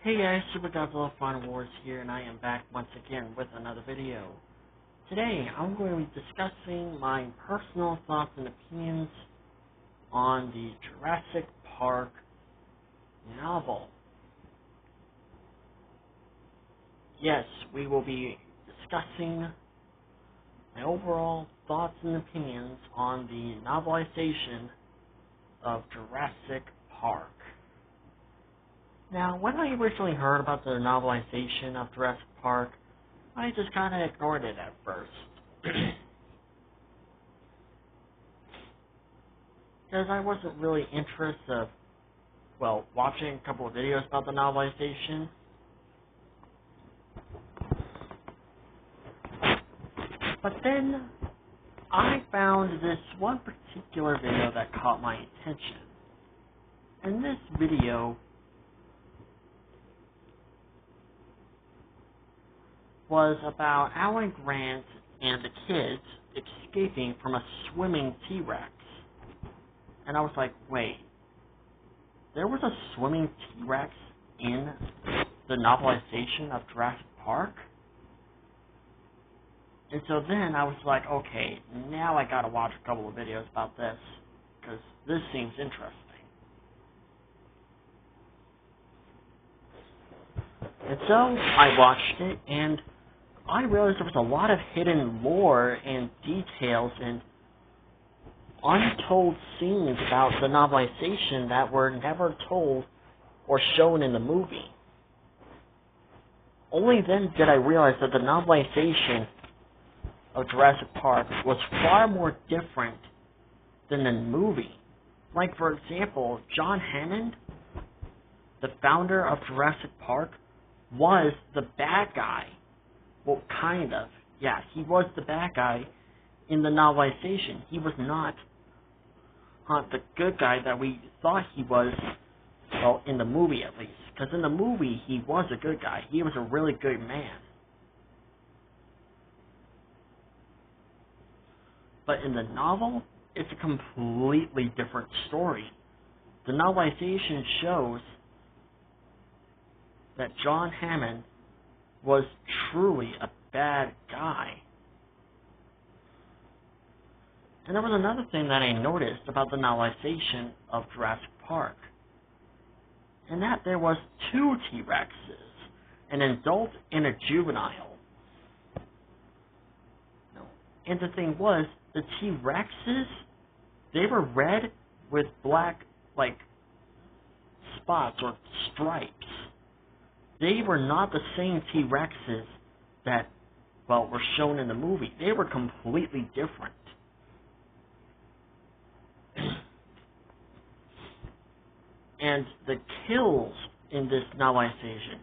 Hey guys, Super Godzilla Final Wars here, and I am back once again with another video. Today, I'm going to be discussing my personal thoughts and opinions on the Jurassic Park novel. Yes, we will be discussing my overall thoughts and opinions on the novelization of Jurassic Park. Now, when I originally heard about the novelization of Jurassic Park, I just kind of ignored it at first. Because I wasn't really interested of, watching a couple of videos about the novelization. But then, I found this one particular video that caught my attention. And this video was about Alan Grant and the kids escaping from a swimming T-Rex. And I was like, wait, there was a swimming T-Rex in the novelization of Jurassic Park? And so then I was like, okay, now I gotta watch a couple of videos about this, because this seems interesting. And so I watched it, and I realized there was a lot of hidden lore and details and untold scenes about the novelization that were never told or shown in the movie. Only then did I realize that the novelization of Jurassic Park was far more different than the movie. Like, for example, John Hammond, the founder of Jurassic Park, was the bad guy. Well, kind of. Yeah, he was the bad guy in the novelization. He was not the good guy that we thought he was, well, in the movie at least. Because in the movie, he was a good guy. He was a really good man. But in the novel, it's a completely different story. The novelization shows that John Hammond was truly a bad guy. And there was another thing that I noticed about the novelization of Jurassic Park, and that there was two T-Rexes, an adult and a juvenile. And the thing was, the T-Rexes, they were red with black, spots or stripes. They were not the same T-Rexes that, were shown in the movie. They were completely different. And the kills in this novelization,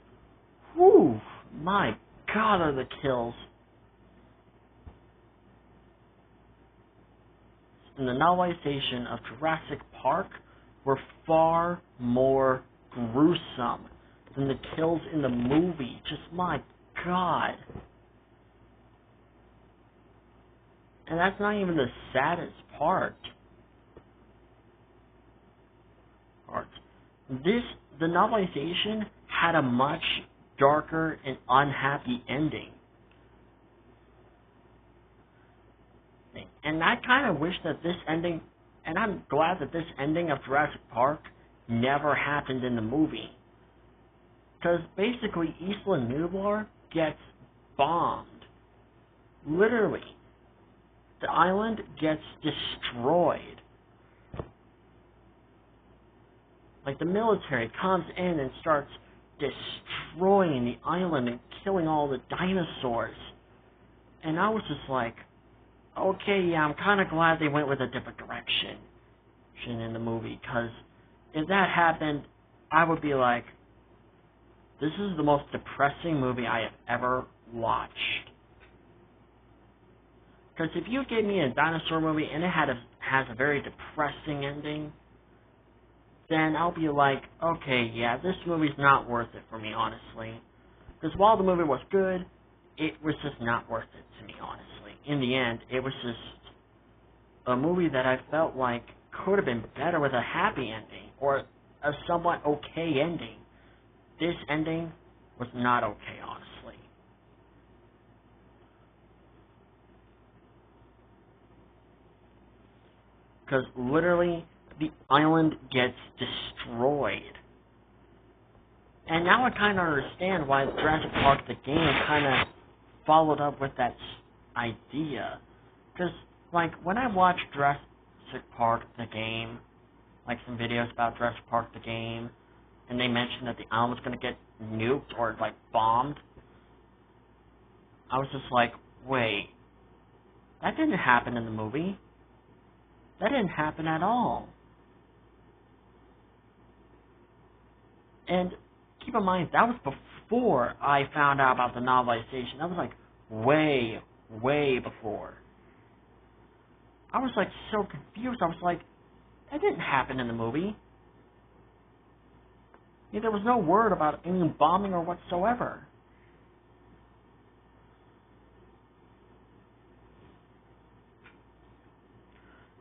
whew, my God, are the kills in the novelization of Jurassic Park were far more gruesome than the kills in the movie. Just my God. And that's not even the saddest part. The novelization had a much darker and unhappy ending. And I kind of wish that this ending, and I'm glad that this ending of Jurassic Park never happened in the movie. Because basically, Isla Nublar gets bombed. Literally. The island gets destroyed. Like, the military comes in and starts destroying the island and killing all the dinosaurs. And I was just like, okay, yeah, I'm kind of glad they went with a different direction in the movie. Because if that happened, I would be like, this is the most depressing movie I have ever watched. Because if you gave me a dinosaur movie and it has a very depressing ending, then I'll be like, okay, yeah, this movie's not worth it for me, honestly. Because while the movie was good, it was just not worth it to me, honestly. In the end, it was just a movie that I felt like could have been better with a happy ending, or a somewhat okay ending. this ending was not okay, honestly. Because literally, the island gets destroyed. And now I kind of understand why Jurassic Park the game kind of followed up with that idea. Because, like, when I watch Jurassic Park the game, like some videos about Jurassic Park the game, and they mentioned that the island was going to get nuked or, like, bombed, I was just like, wait, that didn't happen in the movie. That didn't happen at all. And keep in mind, that was before I found out about the novelization. That was like way, way before. I was like so confused. I was like, that didn't happen in the movie. Yeah, there was no word about any bombing or whatsoever.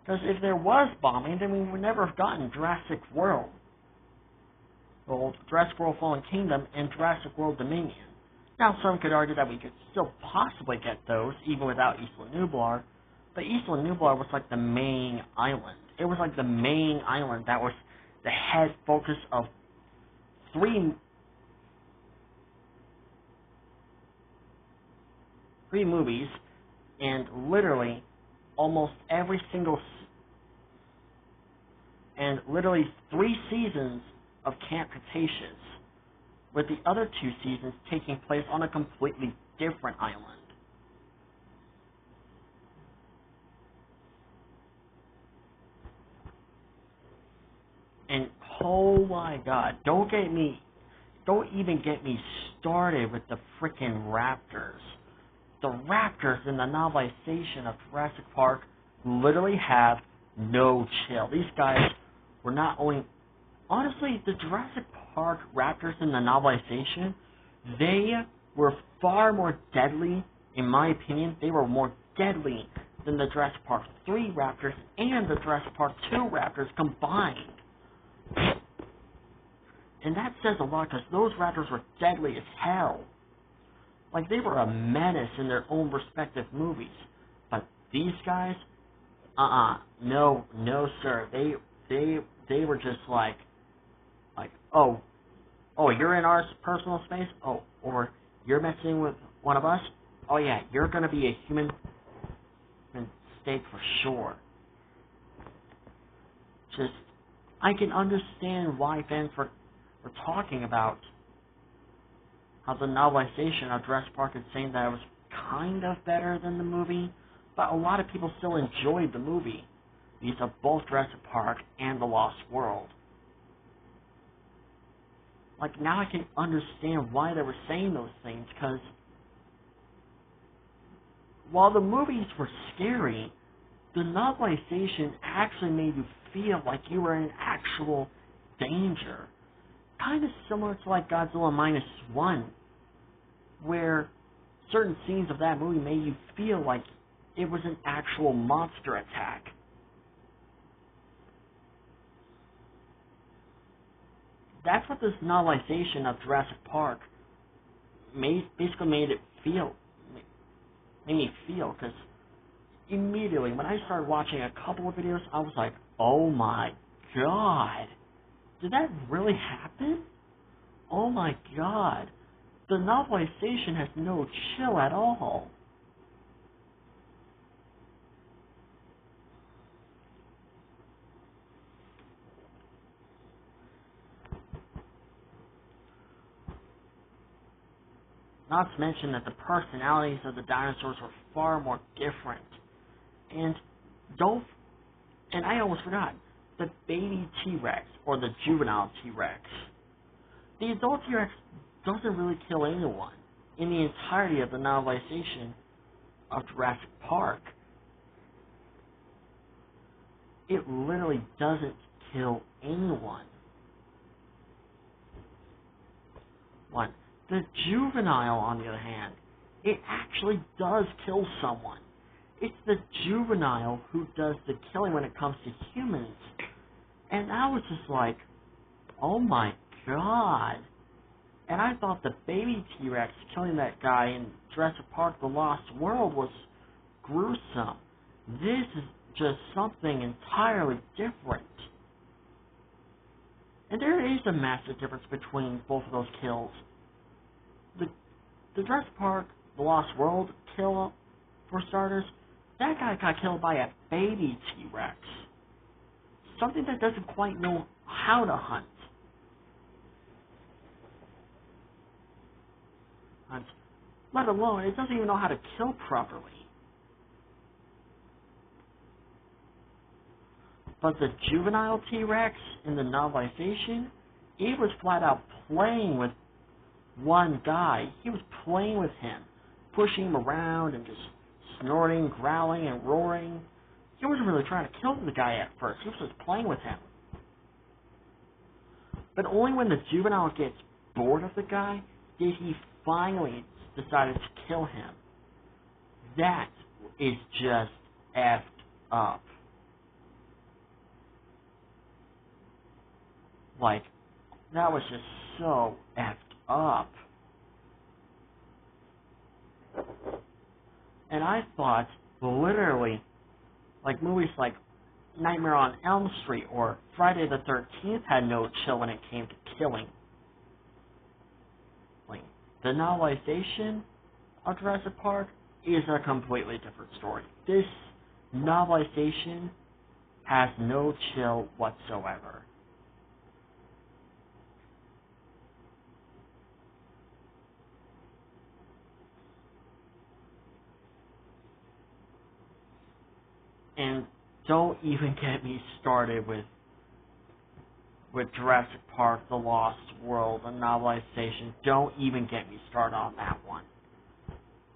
Because if there was bombing, then we would never have gotten Jurassic World. Well, Jurassic World Fallen Kingdom and Jurassic World Dominion. Now, some could argue that we could still possibly get those, even without Isla Nublar, but Isla Nublar was like the main island. It was like the main island that was the head focus of three movies, and literally almost every single, and literally 3 seasons of Camp Cretaceous, with the other 2 seasons taking place on a completely different island. And oh my god, don't even get me started with the frickin' raptors. The raptors in the novelization of Jurassic Park literally have no chill. These guys were not only... Honestly, the Jurassic Park raptors in the novelization, they were far more deadly, in my opinion. They were more deadly than the Jurassic Park 3 raptors and the Jurassic Park 2 raptors combined. And that says a lot, because those raptors were deadly as hell. Like, they were a menace in their own respective movies. But these guys, no, sir. They were just like, oh, you're in our personal space? Oh, or you're messing with one of us? Oh yeah, you're gonna be a human mistake for sure. Just, I can understand why fans were talking about how the novelization of Jurassic Park is saying that it was kind of better than the movie, but a lot of people still enjoyed the movie. These are both Jurassic Park and The Lost World. Like, now I can understand why they were saying those things, because while the movies were scary, the novelization actually made you feel like you were in actual danger. Kind of similar to like Godzilla -1, where certain scenes of that movie made you feel like it was an actual monster attack. That's what this novelization of Jurassic Park basically made me feel, because immediately when I started watching a couple of videos, I was like, oh my god, did that really happen? Oh my god, the novelization has no chill at all. Not to mention that the personalities of the dinosaurs were far more different. And I almost forgot, the baby T-Rex, or the juvenile T-Rex. The adult T-Rex doesn't really kill anyone in the entirety of the novelization of Jurassic Park. It literally doesn't kill anyone. One. The juvenile, on the other hand, it actually does kill someone. It's the juvenile who does the killing when it comes to humans. And I was just like, oh my god. And I thought the baby T-Rex killing that guy in Jurassic Park The Lost World was gruesome. This is just something entirely different. And there is a massive difference between both of those kills. The Jurassic Park The Lost World kill, for starters, that guy got killed by a baby T-Rex. Something that doesn't quite know how to hunt. Let alone, it doesn't even know how to kill properly. But the juvenile T-Rex in the novelization, it was flat out playing with one guy. He was playing with him, pushing him around and just snorting, growling, and roaring. He wasn't really trying to kill the guy at first. He was just playing with him. But only when the juvenile gets bored of the guy did he finally decided to kill him. That is just effed up. Like, that was just so effed up. And I thought, literally, like movies like Nightmare on Elm Street or Friday the 13th had no chill when it came to killing. Like, the novelization of Jurassic Park is a completely different story. This novelization has no chill whatsoever. And don't even get me started with Jurassic Park The Lost World, the novelization. Don't even get me started on that one.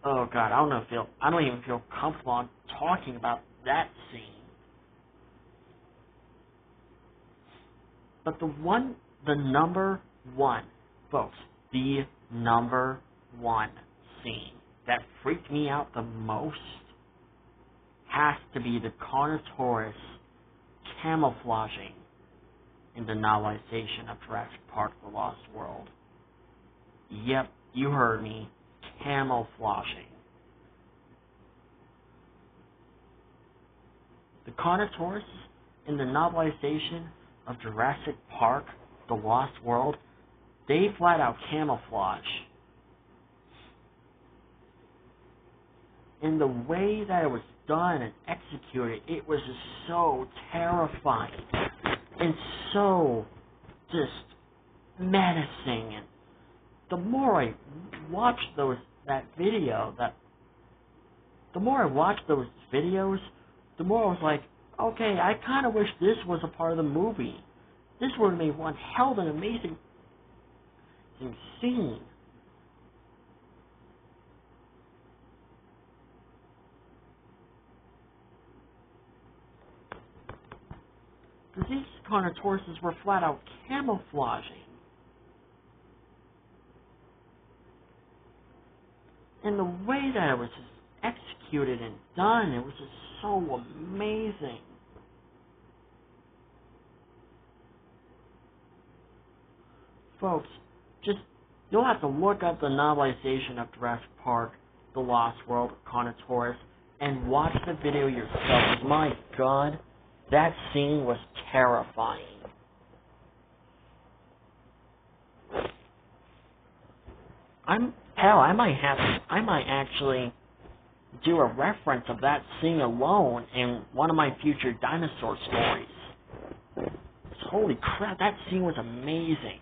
Oh god, I don't even feel comfortable on talking about that scene. But the number one, folks, the number one scene that freaked me out the most has to be the Carnotaurus camouflaging in the novelization of Jurassic Park The Lost World. Yep, you heard me. Camouflaging. The Carnotaurus in the novelization of Jurassic Park The Lost World, they flat out camouflage. And the way that it was done and executed, it was just so terrifying and so just menacing. And the more I watched those videos, the more I was like, okay, I kind of wish this was a part of the movie. This would have made one hell of an amazing scene. Because these Carnotauruses were flat out camouflaging. And the way that it was just executed and done, it was just so amazing. Folks, you'll have to look up the novelization of Jurassic Park, The Lost World, Carnotaurus, and watch the video yourself. My god, that scene was terrifying. I might actually do a reference of that scene alone in one of my future dinosaur stories. Holy crap, that scene was amazing.